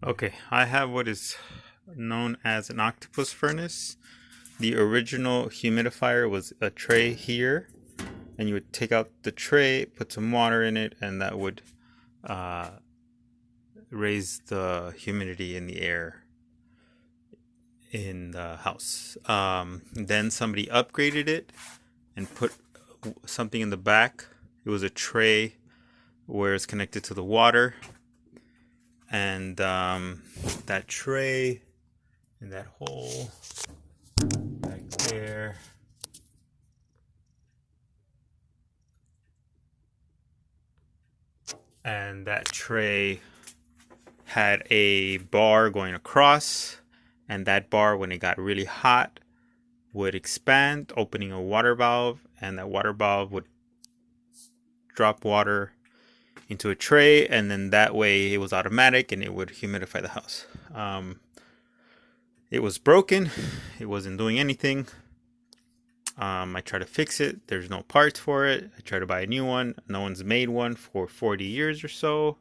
Okay, I have what is known as an octopus furnace. The original humidifier was a tray here, and you would take out the tray, put some water in it, and that would uh, raise the humidity in the air in the house. Then somebody upgraded it and put something in the back. It was a tray where it's connected to the water, and that tray in that hole back there and that tray had a bar going across, and that bar, when it got really hot, would expand, opening a water valve, and that water valve would drop water into a tray, and then that way it was automatic and it would humidify the house. It was broken. It wasn't doing anything. I tried to fix it. There's no parts for it. I tried to buy a new one. No one's made one for 40 years or so.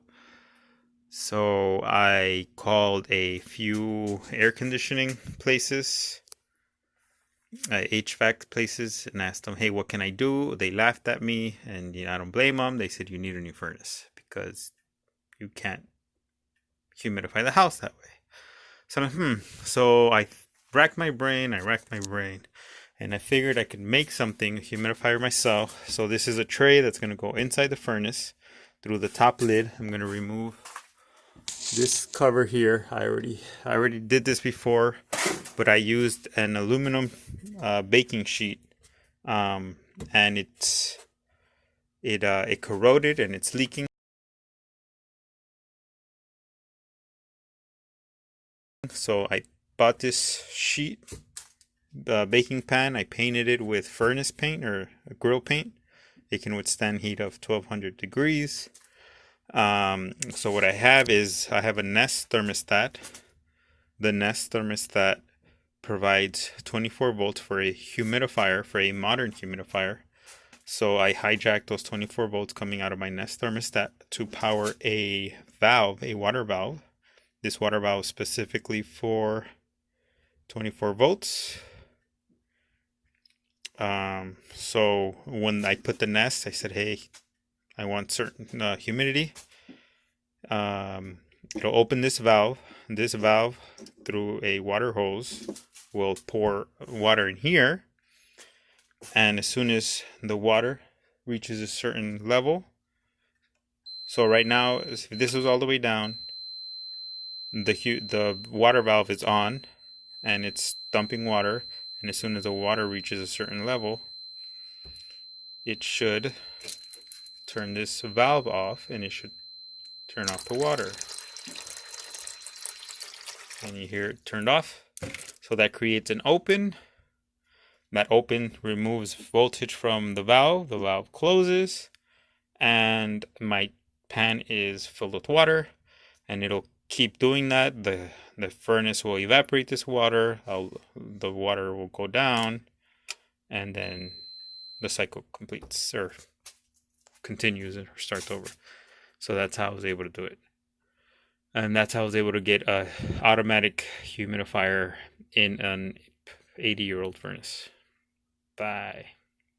So I called a few air conditioning places, HVAC places, and asked them, hey, what can I do? They laughed at me, and I don't blame them. They said, you need a new furnace because you can't humidify the house that way. So I racked my brain, and I figured I could make something, a humidifier myself. So this is a tray that's going to go inside the furnace through the top lid. I'm going to remove this cover here. I already did this before, but I used an aluminum baking sheet, and it corroded and it's leaking. So I bought this sheet, baking pan. I painted it with furnace paint or grill paint. It can withstand heat of 1200 degrees. So what I have is I have a Nest thermostat. The Nest thermostat provides 24 volts for a humidifier, for a modern humidifier. So I hijacked those 24 volts coming out of my Nest thermostat to power a valve, a water valve. This water valve is specifically for 24 volts. So when I put the Nest, I said, hey, I want certain humidity. It'll open this valve. This valve, through a water hose, will pour water in here. And as soon as the water reaches a certain level, so right now, if this was all the way down, the water valve is on, and it's dumping water. And as soon as the water reaches a certain level, it should turn this valve off, and it should turn off the water. And you hear it turned off. So that creates an open. That open removes voltage from the valve. The valve closes, and my pan is filled with water, and it'll keep doing that. The furnace will evaporate this water. The water will go down, and then the cycle completes or continues or starts over. So that's how I was able to do it. And that's how I was able to get a automatic humidifier in an 80-year-old furnace. Bye.